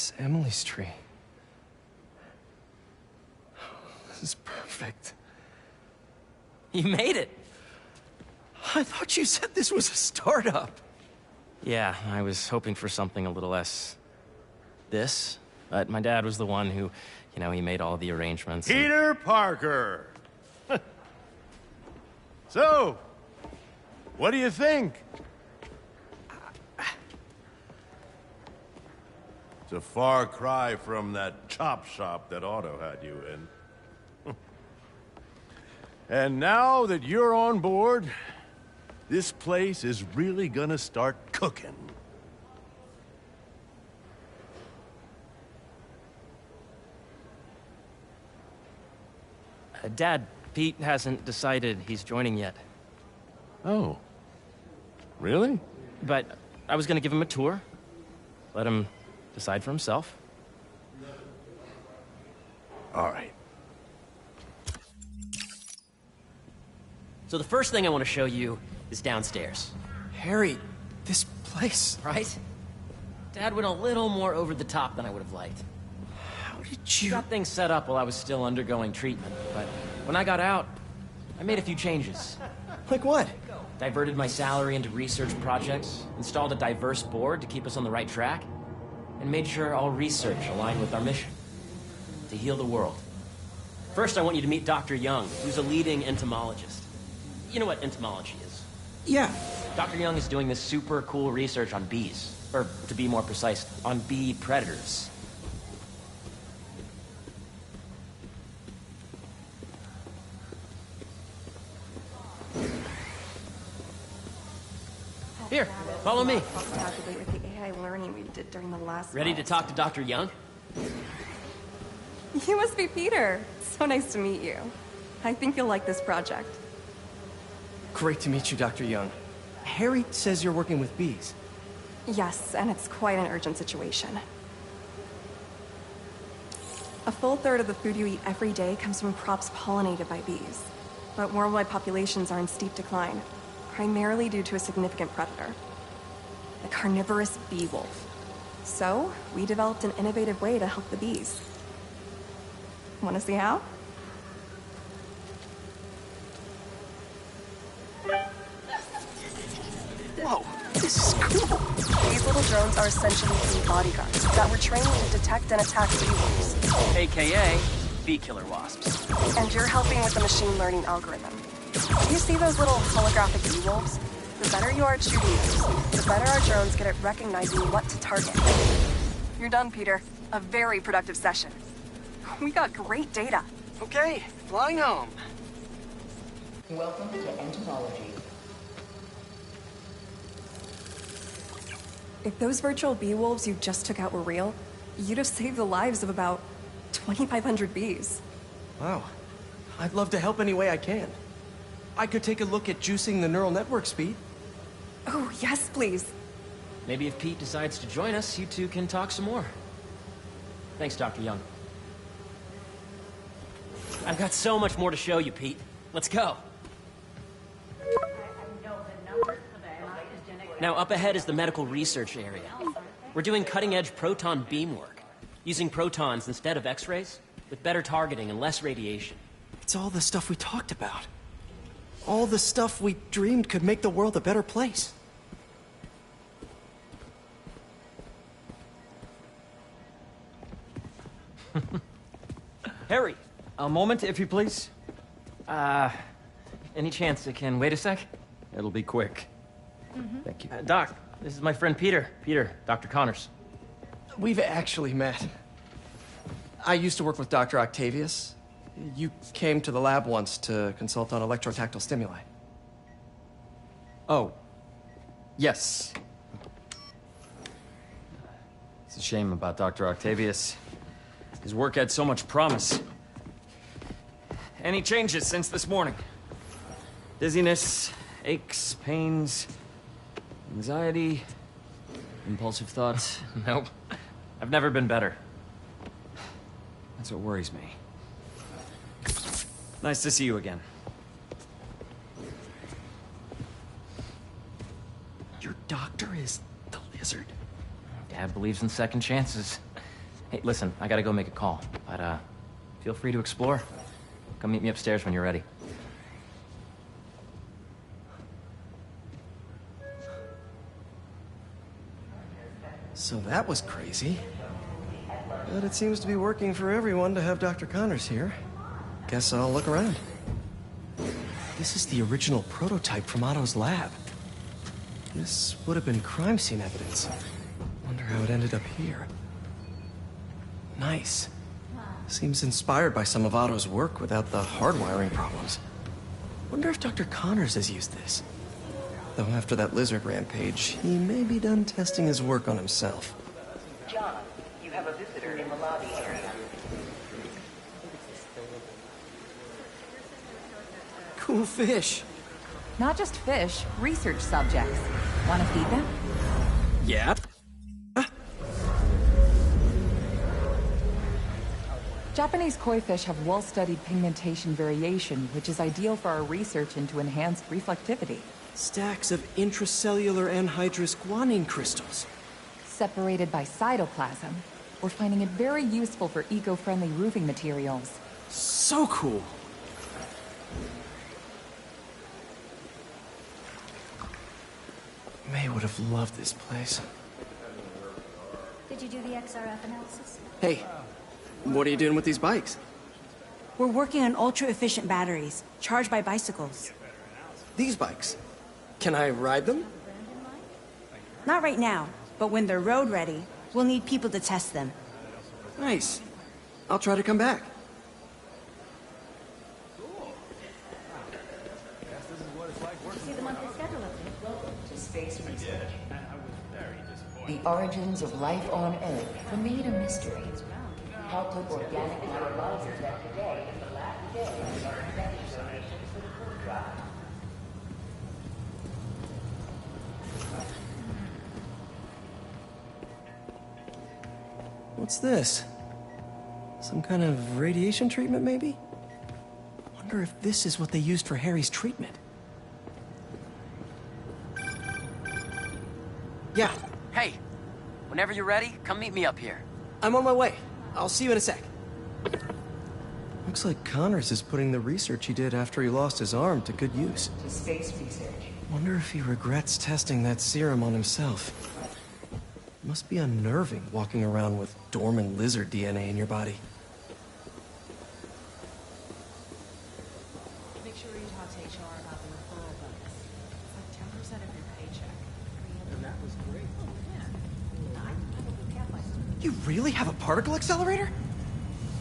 It's Emily's tree. This is perfect. You made it! I thought you said this was a startup. Yeah, I was hoping for something a little less... this. But my dad was the one who, he made all the arrangements. Peter Parker! So, what do you think? It's a far cry from that chop shop that Otto had you in. And now that you're on board, this place is really gonna start cooking. Dad, Pete hasn't decided he's joining yet. Oh. Really? But I was gonna give him a tour. Let him decide for himself. All right. So the first thing I want to show you is downstairs. Harry, this place... Right? Dad went a little more over the top than I would have liked. How did He you... got things set up while I was still undergoing treatment, but when I got out, I made a few changes. Like what? Diverted my salary into research projects, installed a diverse board to keep us on the right track, and made sure all research aligned with our mission, to heal the world. First, I want you to meet Dr. Young, who's a leading entomologist. You know what entomology is? Yeah. Dr. Young is doing this super cool research on bees, or to be more precise, on bee predators. Here, follow me. Calculate with the AI learning we did during the last Ready to talk to Dr. Young? You must be Peter. So nice to meet you. I think you'll like this project. Great to meet you, Dr. Young. Harry says you're working with bees. Yes, and it's quite an urgent situation. A full third of the food you eat every day comes from crops pollinated by bees. But worldwide populations are in steep decline, primarily due to a significant predator, the carnivorous bee wolf. So, we developed an innovative way to help the bees. Want to see how? Whoa, this is cool. These little drones are essentially bee bodyguards that were trained to detect and attack bee wolves. AKA bee killer wasps. And you're helping with the machine learning algorithm. You see those little holographic bee wolves? The better you are at shooting those, the better our drones get at recognizing what to target. You're done, Peter. A very productive session. We got great data. Okay, flying home. Welcome to entomology. If those virtual bee wolves you just took out were real, you'd have saved the lives of about 2,500 bees. Wow. I'd love to help any way I can. I could take a look at juicing the neural network speed. Oh, yes, please. Maybe if Pete decides to join us, you two can talk some more. Thanks, Dr. Young. I've got so much more to show you, Pete. Let's go. Now, up ahead is the medical research area. We're doing cutting-edge proton beam work, using protons instead of X-rays, with better targeting and less radiation. It's all the stuff we talked about. All the stuff we dreamed could make the world a better place. Harry, a moment, if you please. Any chance it can wait a sec? It'll be quick. Thank you. Doc, this is my friend Peter. Peter, Dr. Connors. We've actually met. I used to work with Dr. Octavius. You came to the lab once to consult on electrotactile stimuli. Oh. Yes. It's a shame about Dr. Octavius. His work had so much promise. Any changes since this morning? Dizziness, aches, pains, anxiety, impulsive thoughts? Nope. I've never been better. That's what worries me. Nice to see you again. Your doctor is the lizard. Dad believes in second chances. Hey, listen, I gotta go make a call, but feel free to explore. Come meet me upstairs when you're ready. So that was crazy. But it seems to be working for everyone to have Dr. Connors here. Guess I'll look around. This is the original prototype from Otto's lab. This would have been crime scene evidence. Wonder how it ended up here. Nice. Seems inspired by some of Otto's work without the hardwiring problems. Wonder if Dr. Connors has used this. Though after that lizard rampage, he may be done testing his work on himself. John, you have a visitor in the lobby area. Cool fish. Not just fish, research subjects. Want to feed them? Yeah. Japanese koi fish have well-studied pigmentation variation, which is ideal for our research into enhanced reflectivity. Stacks of intracellular anhydrous guanine crystals. Separated by cytoplasm, we're finding it very useful for eco-friendly roofing materials. So cool. May would have loved this place. Did you do the XRF analysis? Hey, what are you doing with these bikes? We're working on ultra-efficient batteries, charged by bicycles. These bikes? Can I ride them? Not right now, but when they're road ready, we'll need people to test them. Nice. I'll try to come back. See the monthly schedule update? Welcome to Space Research. The origins of life on Earth remain a mystery. How could organic biologics that today in the last day are inventing solutions for the food drive? What's this? Some kind of radiation treatment, maybe? Wonder if this is what they used for Harry's treatment. Yeah, Hey, whenever you're ready, come meet me up here. I'm on my way. I'll see you in a sec. Looks like Connors is putting the research he did after he lost his arm to good use. To Space Research. Wonder if he regrets testing that serum on himself. Must be unnerving walking around with dormant lizard DNA in your body. Make sure you talk to HR about the referral bonus. It's like 10% of your paycheck. And that was great. Oh, yeah. You really have a particle accelerator?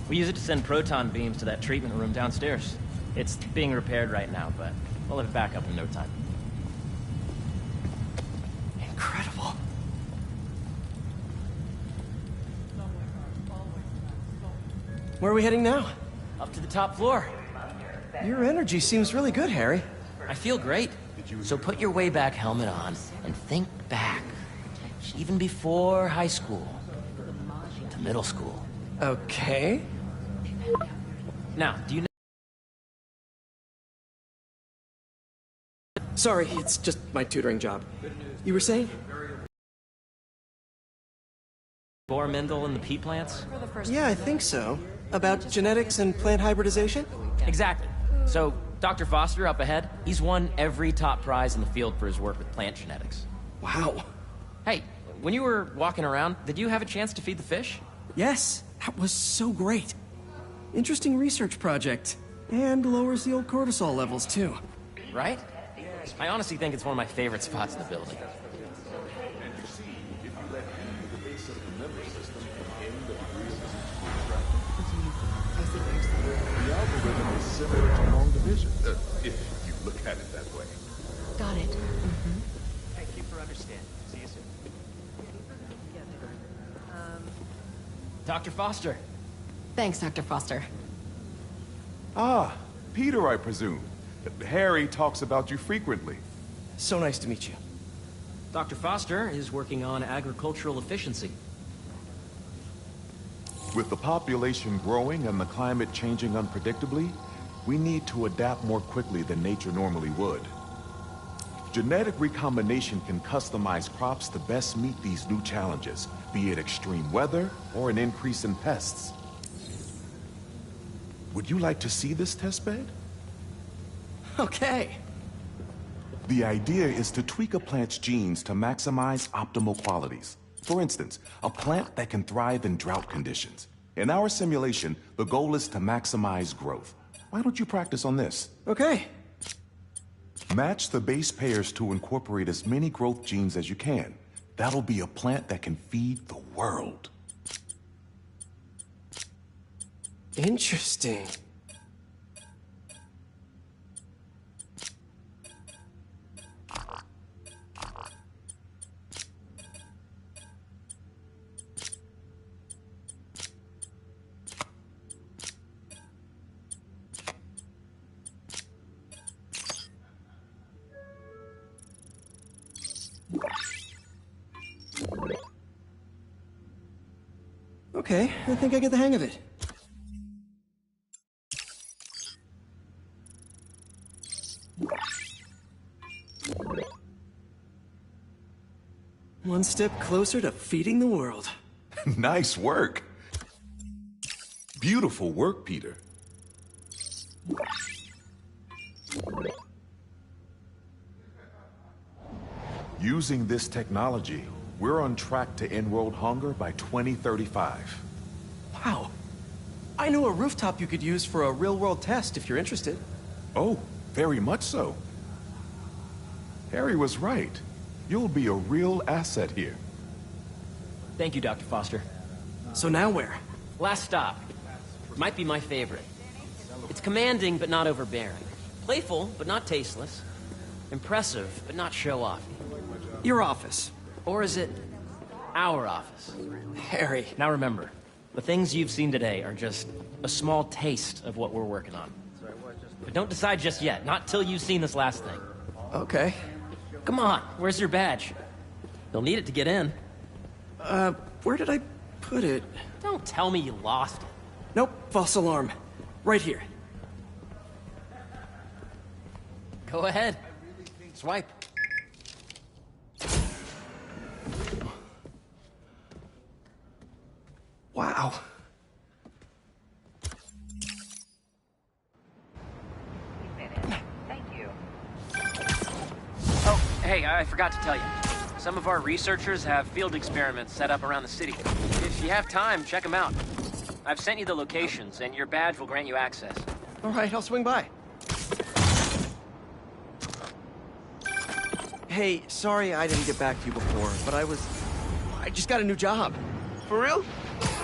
We use it to send proton beams to that treatment room downstairs. It's being repaired right now, but we'll have it back up in no time. Incredible. Where are we heading now? Up to the top floor. Your energy seems really good, Harry. I feel great. So put your way back helmet on and think back. Even before high school. To middle school. Okay. Now, do you know... Sorry, it's just my tutoring job. You were saying? Bohr Mendel and the pea plants? Yeah, I think so. About genetics and plant hybridization? Exactly. So, Dr. Foster up ahead, he's won every top prize in the field for his work with plant genetics. Wow. Hey, when you were walking around, did you have a chance to feed the fish? Yes, that was so great. Interesting research project. And lowers the old cortisol levels, too. Right? I honestly think it's one of my favorite spots in the building. The algorithm is similar to long division, if you look at it that way. Got it. Thank you for understanding. See you soon. Dr. Foster. Thanks, Dr. Foster. Ah, Peter, I presume. Harry talks about you frequently. So nice to meet you. Dr. Foster is working on agricultural efficiency. With the population growing and the climate changing unpredictably, we need to adapt more quickly than nature normally would. Genetic recombination can customize crops to best meet these new challenges, be it extreme weather or an increase in pests. Would you like to see this testbed? Okay. The idea is to tweak a plant's genes to maximize optimal qualities. For instance, a plant that can thrive in drought conditions. In our simulation, the goal is to maximize growth. Why don't you practice on this? Okay. Match the base pairs to incorporate as many growth genes as you can. That'll be a plant that can feed the world. Interesting. Okay, I think I get the hang of it. One step closer to feeding the world. Nice work. Beautiful work, Peter. Using this technology, we're on track to end world hunger by 2035. Wow. I know a rooftop you could use for a real-world test if you're interested. Oh, very much so. Harry was right. You'll be a real asset here. Thank you, Dr. Foster. So now where? Last stop. Might be my favorite. It's commanding, but not overbearing. Playful, but not tasteless. Impressive, but not show-off. Your office. Or is it our office? Harry. Now remember, the things you've seen today are just a small taste of what we're working on. But don't decide just yet, not till you've seen this last thing. Okay. Come on, where's your badge? You'll need it to get in. Where did I put it? Don't tell me you lost it. Nope, false alarm. Right here. Go ahead. Swipe. Wow. Thank you. Oh, hey, I forgot to tell you. Some of our researchers have field experiments set up around the city. If you have time, check them out. I've sent you the locations, and your badge will grant you access. All right, I'll swing by. Hey, sorry I didn't get back to you before, but I just got a new job. For real?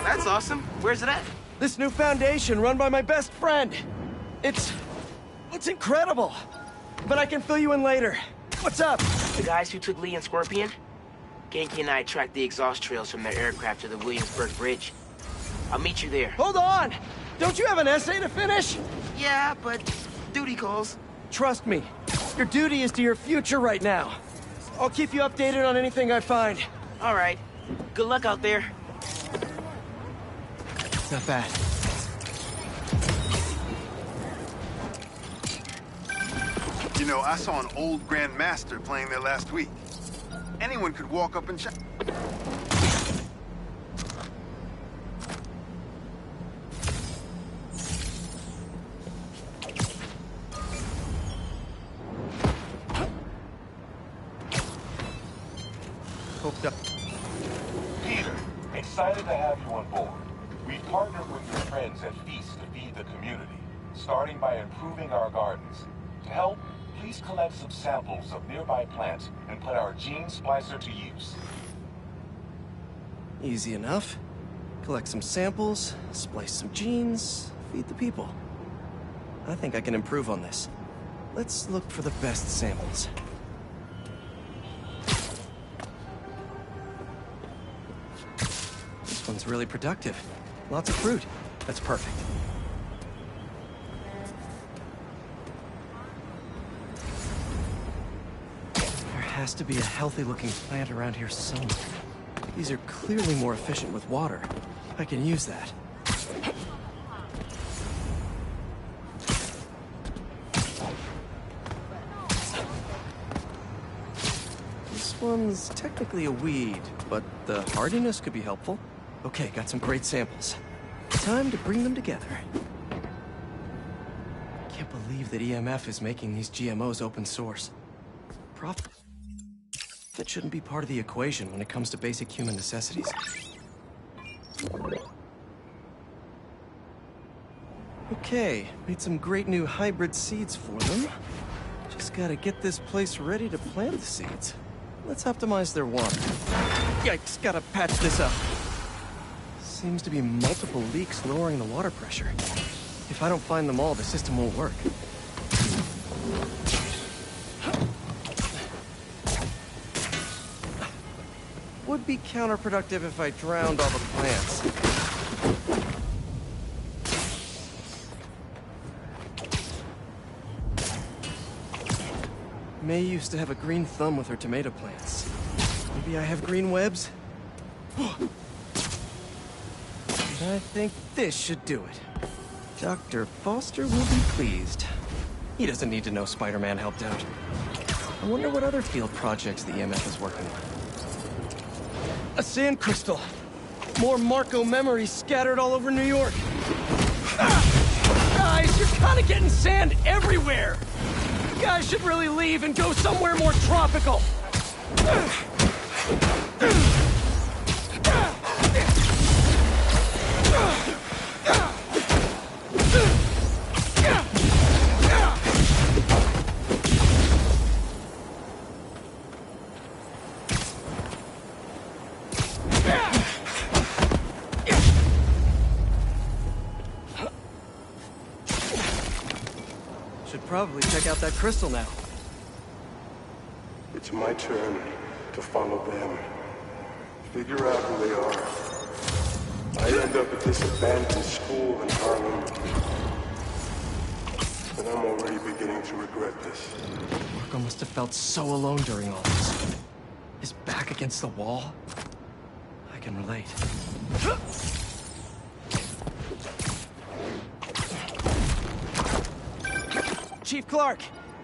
That's awesome. Where's it at? This new foundation run by my best friend. It's incredible. But I can fill you in later. What's up? The guys who took Lee and Scorpion? Genki and I tracked the exhaust trails from their aircraft to the Williamsburg Bridge. I'll meet you there. Hold on! Don't you have an essay to finish? Yeah, but duty calls. Trust me, your duty is to your future right now. I'll keep you updated on anything I find. All right. Good luck out there. Not bad. You know, I saw an old Grand Master playing there last week. Anyone could walk up and check. Peter, excited to have you on board. We partnered with your friends at Feast to feed the community, starting by improving our gardens. To help, please collect some samples of nearby plants and put our gene splicer to use. Easy enough. Collect some samples, splice some genes, feed the people. I think I can improve on this. Let's look for the best samples. This one's really productive. Lots of fruit. That's perfect. There has to be a healthy-looking plant around here somewhere. These are clearly more efficient with water. I can use that. This one's technically a weed, but the hardiness could be helpful. Okay, got some great samples. Time to bring them together. Can't believe that EMF is making these GMOs open source. Profit shouldn't be part of the equation when it comes to basic human necessities. Okay, made some great new hybrid seeds for them. Just gotta get this place ready to plant the seeds. Let's optimize their water. Yikes, gotta patch this up. Seems to be multiple leaks lowering the water pressure. If I don't find them all, the system won't work. Would be counterproductive if I drowned all the plants. May used to have a green thumb with her tomato plants. Maybe I have green webs? I think this should do it. Dr. Foster will be pleased. He doesn't need to know Spider-Man helped out. I wonder what other field projects the EMF is working on. A sand crystal! More Marco memories scattered all over New York! Guys, you're kinda getting sand everywhere! You guys should really leave and go somewhere more tropical! Probably check out that crystal now. It's my turn to follow them. Figure out who they are. I end up at this abandoned school in Harlem. And I'm already beginning to regret this. Marco must have felt so alone during all this. His back against the wall. I can relate. Chief Clark,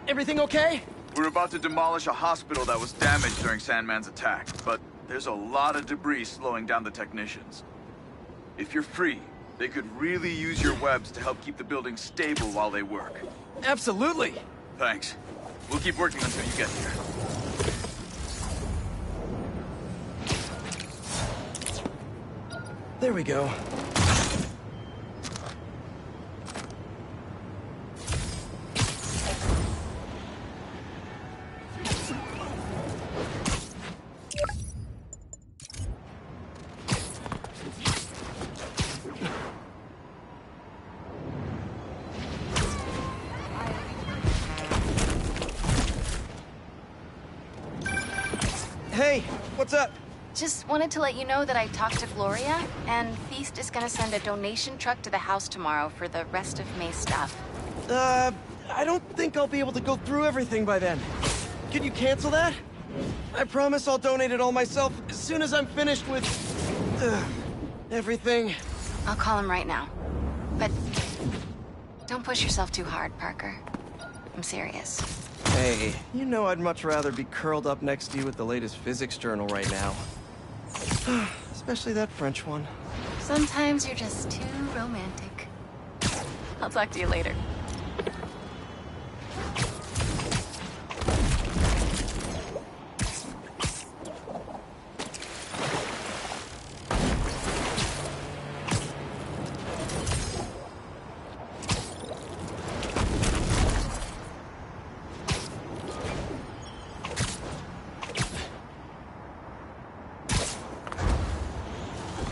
everything okay? We're about to demolish a hospital that was damaged during Sandman's attack, but there's a lot of debris slowing down the technicians. If you're free, they could really use your webs to help keep the building stable while they work. Absolutely! Thanks. We'll keep working until you get here. There we go. Hey, what's up? Just wanted to let you know that I talked to Gloria, and Feast is gonna send a donation truck to the house tomorrow for the rest of May's stuff. I don't think I'll be able to go through everything by then. Can you cancel that? I promise I'll donate it all myself as soon as I'm finished with... everything. I'll call him right now. But don't push yourself too hard, Parker. I'm serious. Hey, you know I'd much rather be curled up next to you with the latest physics journal right now. Especially that French one. Sometimes you're just too romantic. I'll talk to you later.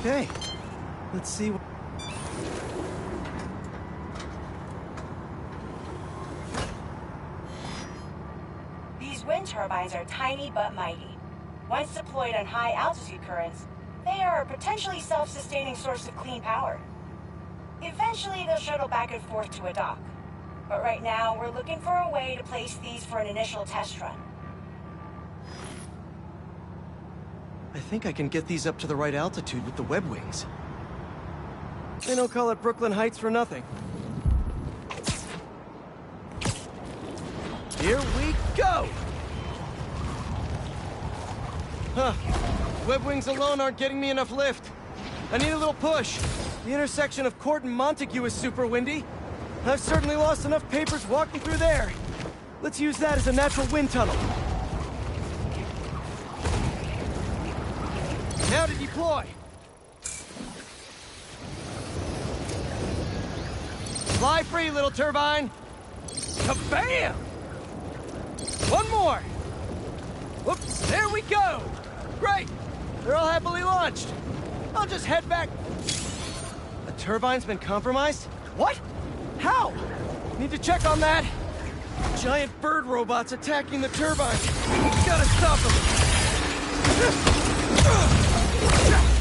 Okay, let's see what... These wind turbines are tiny but mighty. Once deployed on high altitude currents, they are a potentially self-sustaining source of clean power. Eventually, they'll shuttle back and forth to a dock. But right now, we're looking for a way to place these for an initial test run. I think I can get these up to the right altitude with the web wings. They don't call it Brooklyn Heights for nothing. Here we go! Huh. Web wings alone aren't getting me enough lift. I need a little push. The intersection of Court and Montague is super windy. I've certainly lost enough papers walking through there. Let's use that as a natural wind tunnel. Now to deploy. Fly free, little turbine. Kabam! One more. Whoops, there we go. Great. They're all happily launched. I'll just head back. The turbine's been compromised? What? How? Need to check on that. Giant bird robots attacking the turbine. Gotta stop them.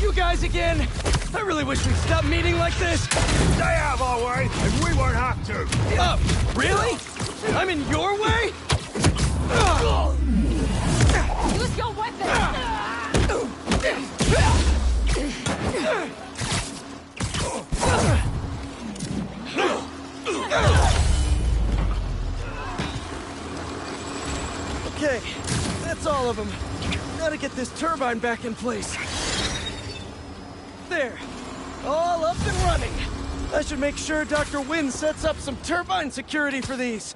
You guys again? I really wish we'd stop meeting like this. Stay out of our way, and we won't have to. Oh, really? I'm in your way? Use your weapon! Okay, that's all of them. Gotta get this turbine back in place. There. All up and running. I should make sure Dr. Wynn sets up some turbine security for these.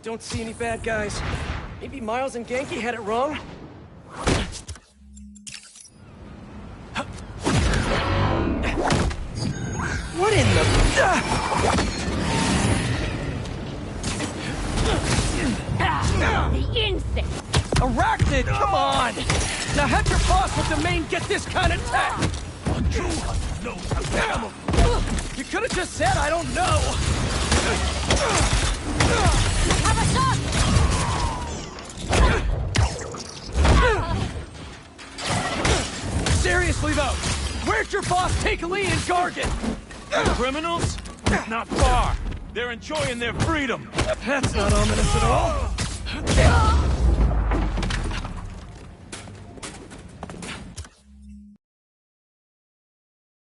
Don't see any bad guys. Maybe Miles and Genki had it wrong? What in the... The insect! Arachnid, come on! Now have your boss with the main get this kind of tech! You could have just said I don't know! Have a shot! Seriously though, where'd your boss take Lee and Gargan? Criminals? Not far. They're enjoying their freedom. That's not ominous at all.